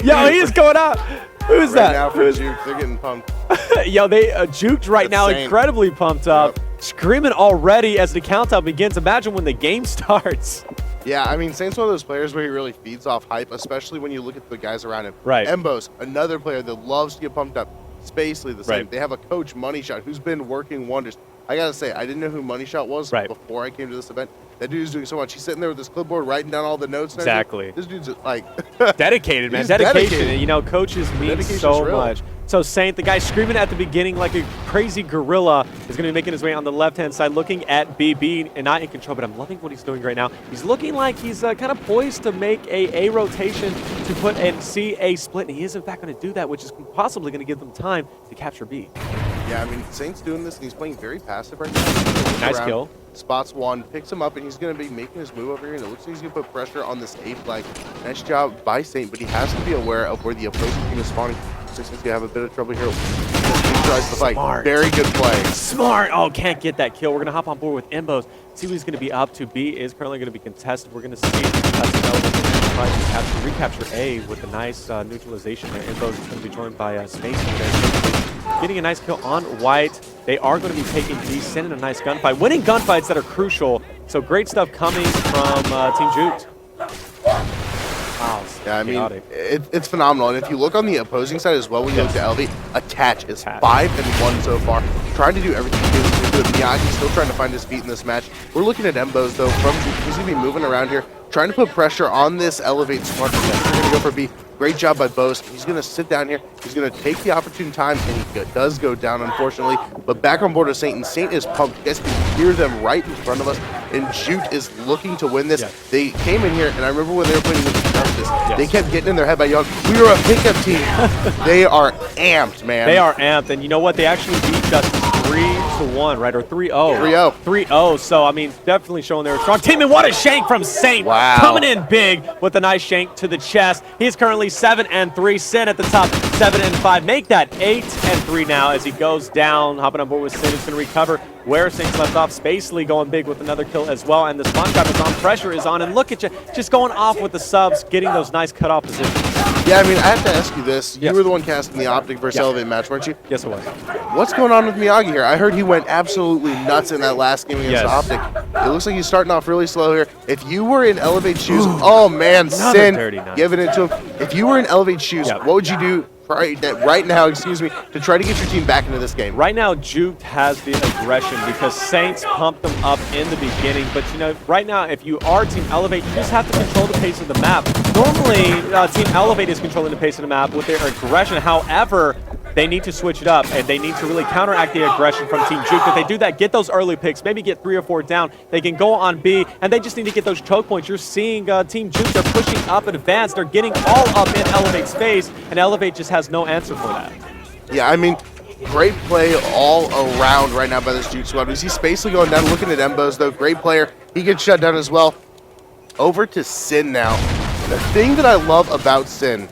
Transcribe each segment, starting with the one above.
Yo, he's going out. Who's Right that? now for Juked, they're getting pumped. Yo, they Juked right That's now, Saint. incredibly pumped up. Yep. Screaming already as the countdown begins. Imagine when the game starts. Yeah, I mean, Saint's one of those players where he really feeds off hype, especially when you look at the guys around him. Right. Embos, another player that loves to get pumped up. Spacely, the same. Right. They have a coach, Money Shot, who's been working wonders. I gotta say, I didn't know who Money Shot was before I came to this event. That dude's doing so much. He's sitting there with his clipboard, writing down all the notes. And Exactly. everything. This dude's like dedicated, man. He's Dedication. dedicated. You know, coaches mean Dedication's so real. much. So Saint, the guy screaming at the beginning like a crazy gorilla, is going to be making his way on the left-hand side, looking at BB and not in control, but I'm loving what he's doing right now. He's looking like he's kind of poised to make a rotation to put and see a split, and he is in fact going to do that, which is possibly going to give them time to capture B. Yeah, I mean, Saint's doing this, and he's playing very passive right now. Nice kill. Spots one, picks him up, and he's going to be making his move over here, and it looks like he's going to put pressure on this A flag. Nice job by Saint, but he has to be aware of where the opposing team is spawning. Saint's going to have a bit of trouble here. He tries to fight. Smart. Very good play. Smart. Oh, can't get that kill. We're going to hop on board with Embos, see what he's going to be up to. B is currently going to be contested. We're going to see try to recapture A with a nice neutralization there. Embos is going to be joined by Space there. Getting a nice kill on White. They are going to be taking B, sending a nice gunfight. Winning gunfights that are crucial. So great stuff coming from Team Juked. Wow. Yeah, I mean, it's phenomenal. And if you look on the opposing side as well, when you look to Elevate, Attach is 5-1 so far. Trying to do everything he can do. Miyagi's still trying to find his feet in this match. We're looking at Embos, though, from Juked. He's going to be moving around here, trying to put pressure on this Elevate squad. They're going to go for B. Great job by Boast. He's going to sit down here. He's going to take the opportune time, and he does go down, unfortunately. But back on board with Saint, and Saint is pumped. You guys can hear them right in front of us, and Juked is looking to win this. Yes. They came in here, and I remember when they were playing with Justice, they kept getting in their head by Young. We are a pickup team. They are amped, man. They are amped, and you know what? They actually beat Justice 3-1, right? Or 3-0. 3-0. 3-0. So, I mean, definitely showing they're a strong team. And what a shank from Saint. Wow. Coming in big with a nice shank to the chest. He's currently 7-3. Sin at the top, 7-5. Make that 8-3 now as he goes down. Hopping on board with Sin. He's going to recover where Saint's left off. Spacely going big with another kill as well. And the spawn trap is on. Pressure is on. And look at you, just going off with the subs, getting those nice cutoff positions. Yeah, I mean, I have to ask you this. Yes. You were the one casting the Optic versus Yes. Elevate match, weren't you? Yes, it was. What's going on with Miyagi here? I heard he went absolutely nuts in that last game against Yes. Optic. It looks like he's starting off really slow here. If you were in Elevate shoes, oh man, Another Sin dirty nine. giving it to him. If you were in Elevate shoes, Yep. what would you do right now, to try to get your team back into this game? Right now, Juked has the aggression because Saints pumped them up in the beginning. But, you know, right now, if you are Team Elevate, you just have to control the pace of the map. Normally, Team Elevate is controlling the pace of the map with their aggression. However, they need to switch it up, and they need to really counteract the aggression from Team Juked. If they do that, get those early picks, maybe get 3 or 4 down, they can go on B, and they just need to get those choke points. You're seeing Team Juked, they're pushing up in advance. They're getting all up in Elevate's face, and Elevate just has no answer for that. Yeah, I mean, great play all around right now by this Juked squad. We see Spacely going down, looking at Embos, though. Great player. He gets shut down as well. Over to Sin now. The thing that I love about Sin,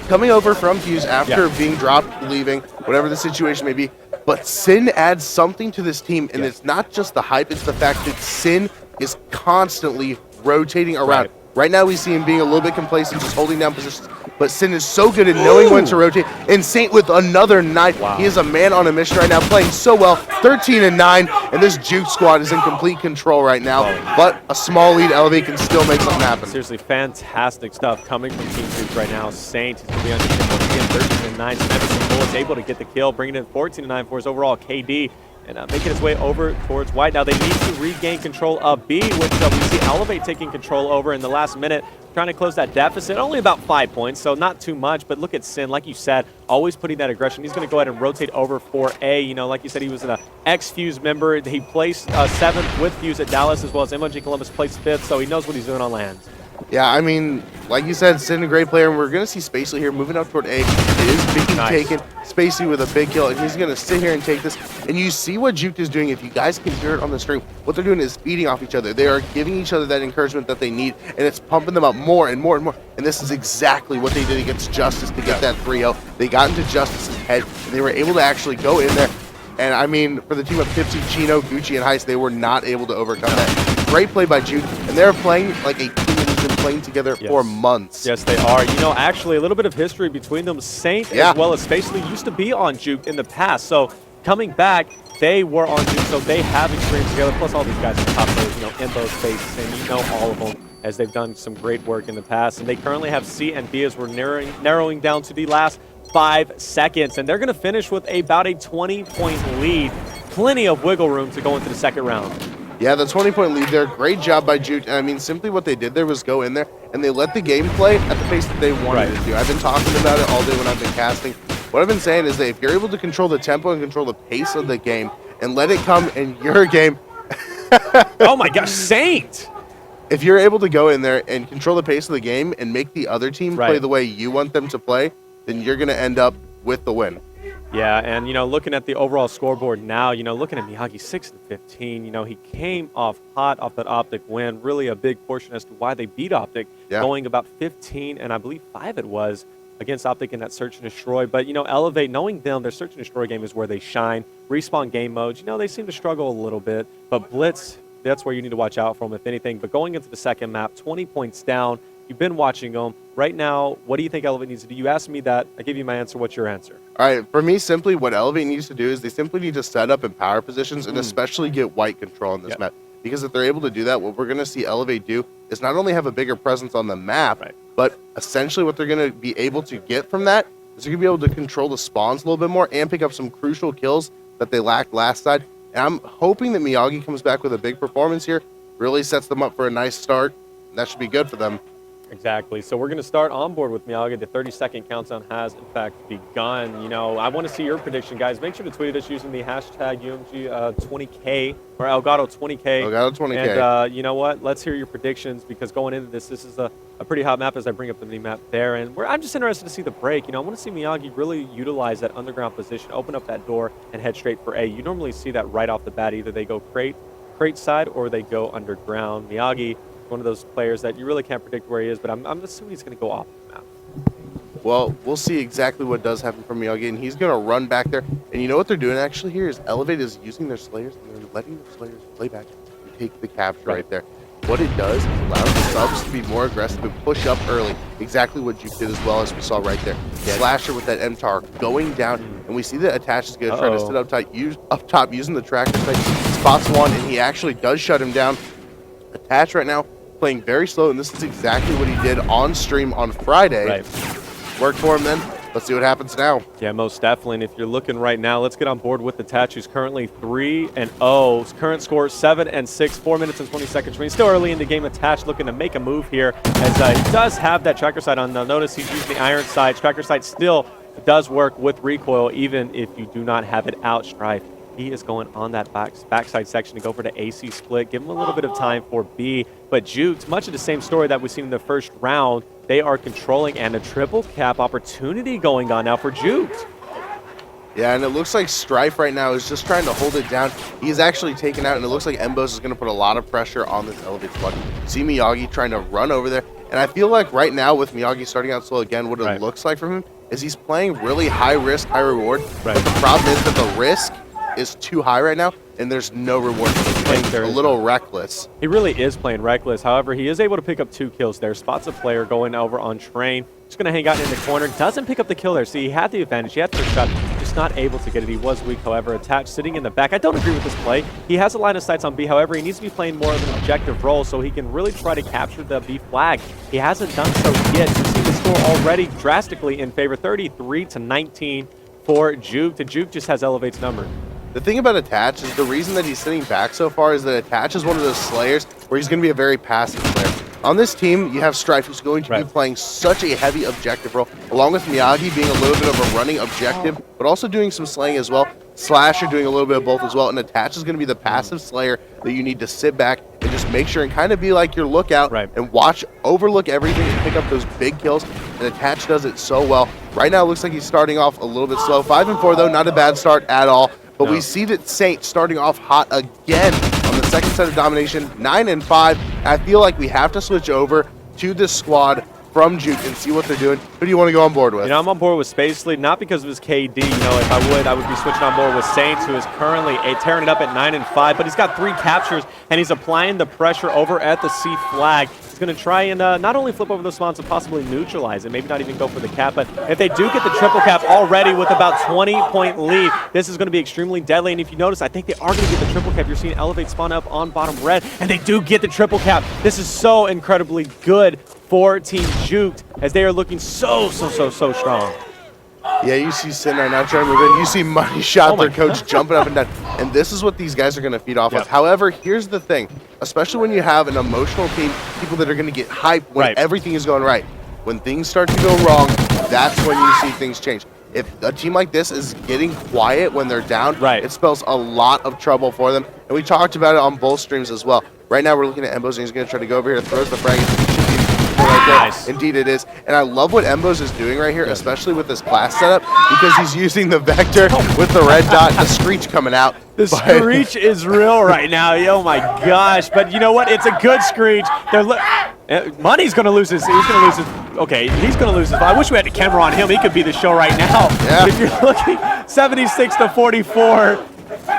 coming over from Fuse after being dropped, leaving, whatever the situation may be, but Sin adds something to this team, and it's not just the hype, it's the fact that Sin is constantly rotating around. Right now we see him being a little bit complacent, just holding down positions, but Sin is so good at knowing when to rotate, and Saint with another 9. He is a man on a mission right now, playing so well, 13-9, and this Juked squad is in complete control right now, but a small lead Elevate can still make something happen. Seriously, fantastic stuff coming from Team Juked right now. Saint is going to be on once again, 13-9. Smith is able to get the kill, bringing in 14-9 for his overall KD. And making his way over towards White. Now they need to regain control of B, which we see Elevate taking control over in the last minute, trying to close that deficit. Only about 5 points, so not too much. But look at Sin, like you said, always putting that aggression. He's going to go ahead and rotate over for A. You know, like you said, he was an ex-Fuse member. He placed 7th with Fuse at Dallas, as well as UMG Columbus placed 5th, so he knows what he's doing on lands. Yeah, I mean, like you said, Sin a great player, and we're going to see Spacely here moving up toward A. It is being taken. Spacely with a big kill, and he's going to sit here and take this. And you see what Juked is doing. If you guys can hear it on the stream, what they're doing is feeding off each other. They are giving each other that encouragement that they need, and it's pumping them up more and more and more. And this is exactly what they did against Justice to get that 3-0. They got into Justice's head, and they were able to actually go in there. And I mean, for the team of Pipsy, Chino, Gucci, and Heist, they were not able to overcome that. Great play by Juked, and they're playing like a team that has been playing together for months. Yes, they are. You know, actually, a little bit of history between them. Saint as well as Spacely used to be on Juked in the past. So coming back, they were on Juked, so they have experience together. Plus, all these guys are top players. You know, Embo, Space, and you know all of them, as they've done some great work in the past. And they currently have C and B as we're narrowing down to the last 5 seconds. And they're going to finish with about a 20-point lead. Plenty of wiggle room to go into the second round. Yeah, the 20-point lead there. Great job by Juked. I mean, simply what they did there was go in there, and they let the game play at the pace that they wanted it to. I've been talking about it all day when I've been casting. What I've been saying is that if you're able to control the tempo and control the pace of the game and let it come in your game. Oh my gosh, Saint! If you're able to go in there and control the pace of the game and make the other team play the way you want them to play, then you're going to end up with the win. Yeah, and, you know, looking at the overall scoreboard now, you know, looking at Miyagi 6-15, you know, he came off hot off that Optic win. Really a big portion as to why they beat Optic, going about 15 and I believe 5 it was against Optic in that Search and Destroy. But, you know, Elevate, knowing them, their Search and Destroy game is where they shine. Respawn game modes, you know, they seem to struggle a little bit. But Blitz, that's where you need to watch out for them, if anything. But going into the second map, 20 points down. You've been watching them. Right now, what do you think Elevate needs to do? You asked me that. I gave you my answer. What's your answer? All right, for me, simply what Elevate needs to do is they simply need to set up in power positions and especially get white control on this map. Because if they're able to do that, what we're going to see Elevate do is not only have a bigger presence on the map, but essentially what they're going to be able to get from that is they're going to be able to control the spawns a little bit more and pick up some crucial kills that they lacked last side. And I'm hoping that Miyagi comes back with a big performance here, really sets them up for a nice start, and that should be good for them. Exactly. So we're going to start on board with Miyagi. The 30-second countdown has, in fact, begun. You know, I want to see your prediction, guys. Make sure to tweet us using the hashtag UMG 20K or Elgato 20K. Elgato 20K. And you know what? Let's hear your predictions, because going into this is a pretty hot map as I bring up the mini map there. And I'm just interested to see the break. You know, I want to see Miyagi really utilize that underground position, open up that door, and head straight for A. You normally see that right off the bat. Either they go crate side or they go underground. Miyagi, one of those players that you really can't predict where he is, but I'm assuming he's going to go off the map. Well, we'll see exactly what does happen from Miyagi, and he's going to run back there. And you know what they're doing actually here is Elevate is using their Slayers, and they're letting the Slayers play back and take the capture right there. What it does is allows the subs to be more aggressive and push up early. Exactly what Juke did as well, as we saw right there. Slasher with that MTAR going down, and we see that Attach is going to try to sit up top using the tracker site. Spots one, and he actually does shut him down. Attach right now playing very slow, and this is exactly what he did on stream on Friday. Worked for him then. Let's see what happens now. Yeah, most definitely. And if you're looking right now, let's get on board with Attach, who's currently 3-0. His current score 7-6, 4 minutes and 20 seconds remaining. Still early in the game. Attach looking to make a move here, as he does have that tracker sight on. Now notice he's using the iron sight. Tracker sight still does work with recoil, even if you do not have it out. Strife, he is going on that backside section to go for the AC split. Give him a little bit of time for B. But Juked, much of the same story that we've seen in the first round. They are controlling, and a triple cap opportunity going on now for Juked. Yeah, and it looks like Strife right now is just trying to hold it down. He's actually taken out, and it looks like Embos is going to put a lot of pressure on this Elevate squad. See Miyagi trying to run over there. And I feel like right now with Miyagi starting out slow again, what it looks like from him is he's playing really high risk, high reward. But the problem is that the risk is too high right now, and there's no reward. He's playing a little reckless. He really is playing reckless. However, he is able to pick up 2 kills there. Spots a player going over on Train. Just going to hang out in the corner. Doesn't pick up the kill there. See, he had the advantage. He had the shot. Just not able to get it. He was weak, however. Attached, sitting in the back. I don't agree with this play. He has a line of sights on B. However, he needs to be playing more of an objective role so he can really try to capture the B flag. He hasn't done so yet. You see the score already drastically in favor. 33-19 for Juke. And Juke just has Elevate's number. The thing about Attach is the reason that he's sitting back so far is that Attach is one of those Slayers where he's going to be a very passive player. On this team, you have Strife, who's going to be playing such a heavy objective role, along with Miyagi being a little bit of a running objective, but also doing some slaying as well. Slasher doing a little bit of both as well, and Attach is going to be the passive Slayer that you need to sit back and just make sure and kind of be like your lookout and watch, overlook everything and pick up those big kills, and Attach does it so well. Right now, it looks like he's starting off a little bit slow. 5-4, though, not a bad start at all. But we see that Saint starting off hot again on the second set of domination, 9-5. I feel like we have to switch over to this squad from Juked and see what they're doing. Who do you want to go on board with? You know, I'm on board with Spacely, not because of his KD. You know, if I would be switching on board with Saints, who is currently tearing it up at 9-5, but he's got 3 captures, and he's applying the pressure over at the C flag. He's going to try and not only flip over those spawns and possibly neutralize it, maybe not even go for the cap, but if they do get the triple cap already with about 20-point lead, this is going to be extremely deadly. And if you notice, I think they are going to get the triple cap. You're seeing Elevate spawn up on bottom red, and they do get the triple cap. This is so incredibly good for Team Juked, as they are looking so strong. Yeah, you see Sin right now trying to move in. You see Money Shot, their coach, jumping up and down. And this is what these guys are going to feed off of. However, here's the thing. Especially when you have an emotional team, people that are going to get hyped when everything is going right. When things start to go wrong, that's when you see things change. If a team like this is getting quiet when they're down, it spells a lot of trouble for them. And we talked about it on both streams as well. Right now, we're looking at Embos, and he's going to try to go over here, throws the frag. Right there. Nice. Indeed it is. And I love what Embos is doing right here, especially with this class setup, because he's using the Vector with the red dot, the Screech coming out. The Screech is real right now. Oh my gosh. But you know what? It's a good Screech. Money's going to lose his. He's going to lose his. Okay, he's going to lose his. I wish we had a camera on him. He could be the show right now. Yeah. But if you're looking 76-44.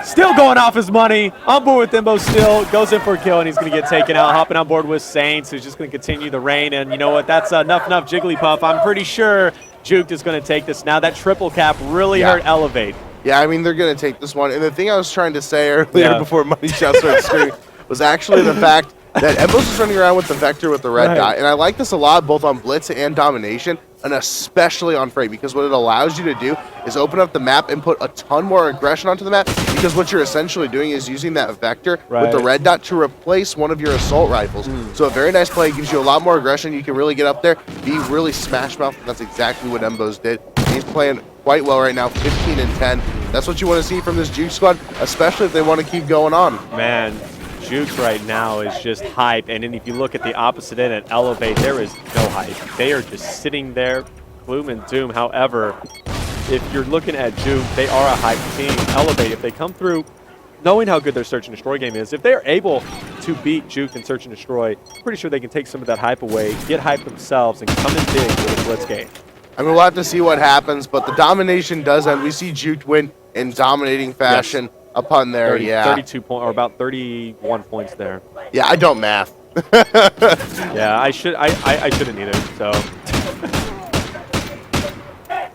Still going off his money. On board with Imbo still. Goes in for a kill, and he's going to get taken out. Hopping on board with Saints, who's just going to continue the rain. And you know what? That's enough Jigglypuff. I'm pretty sure Juked is going to take this now. That triple cap really hurt Elevate. Yeah, I mean, they're going to take this one. And the thing I was trying to say earlier before Money Shot started screaming was actually the fact that Embos is running around with the Vector with the red dot. And I like this a lot, both on Blitz and Domination, and especially on Freight, because what it allows you to do is open up the map and put a ton more aggression onto the map, because what you're essentially doing is using that Vector with the red dot to replace one of your assault rifles. So a very nice play, gives you a lot more aggression. You can really get up there, be really smash mouth. That's exactly what Embos did. He's playing quite well right now, 15-10. That's what you want to see from this Juke squad, especially if they want to keep going on. Man, Jukes right now is just hype, and then if you look at the opposite end at Elevate, there is no hype. They are just sitting there, gloom and doom. However, if you're looking at Juke, they are a hype team. Elevate, if they come through, knowing how good their Search and Destroy game is, if they are able to beat Juke and Search and Destroy, I'm pretty sure they can take some of that hype away, get hype themselves, and come in big with a Blitz game. I mean, we'll have to see what happens, but the domination does end. We see Juke win in dominating fashion. Upon there, 32 points, or about 31 points there. Yeah, I don't math. Yeah, I shouldn't either. So.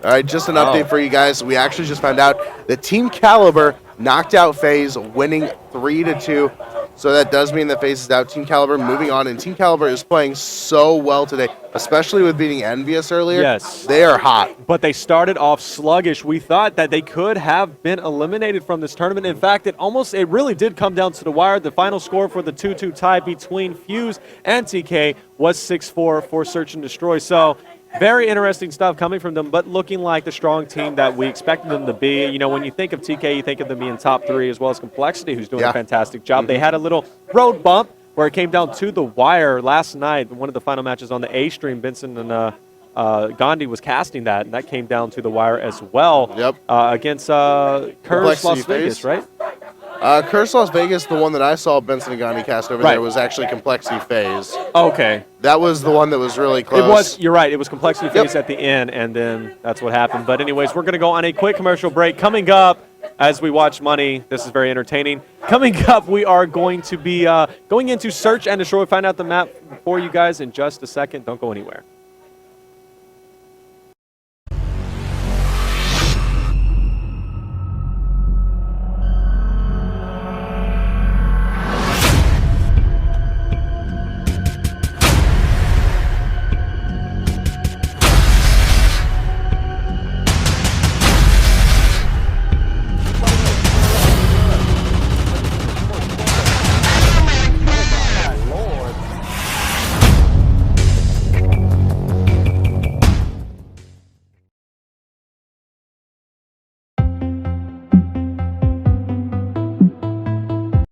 All right, just an update for you guys. We actually just found out that Team Caliber knocked out FaZe, winning 3-2. So that does mean that FaZe is out. Team Caliber moving on, and Team Caliber is playing so well today, especially with beating Envious earlier. Yes. They are hot. But they started off sluggish. We thought that they could have been eliminated from this tournament. In fact, it really did come down to the wire. The final score for the 2-2 tie between Fuse and TK was 6-4 for Search and Destroy. So very interesting stuff coming from them, but looking like the strong team that we expected them to be. You know, when you think of TK, you think of them being top 3, as well as Complexity, who's doing a fantastic job. They had a little road bump where it came down to the wire last night. One of the final matches on the A stream, Benson and Gandhi was casting that, and that came down to the wire as well against Curse Las Vegas, right? Curse Las Vegas, the one that I saw Benson and Gandhi cast over there, was actually Complexity FaZe. Okay. That was the one that was really close. It was, you're right, it was Complexity FaZe at the end, and then that's what happened. But anyways, we're going to go on a quick commercial break. Coming up, as we watch Money, this is very entertaining. Coming up, we are going to be going into Search and Destroy. Find out the map for you guys in just a second. Don't go anywhere.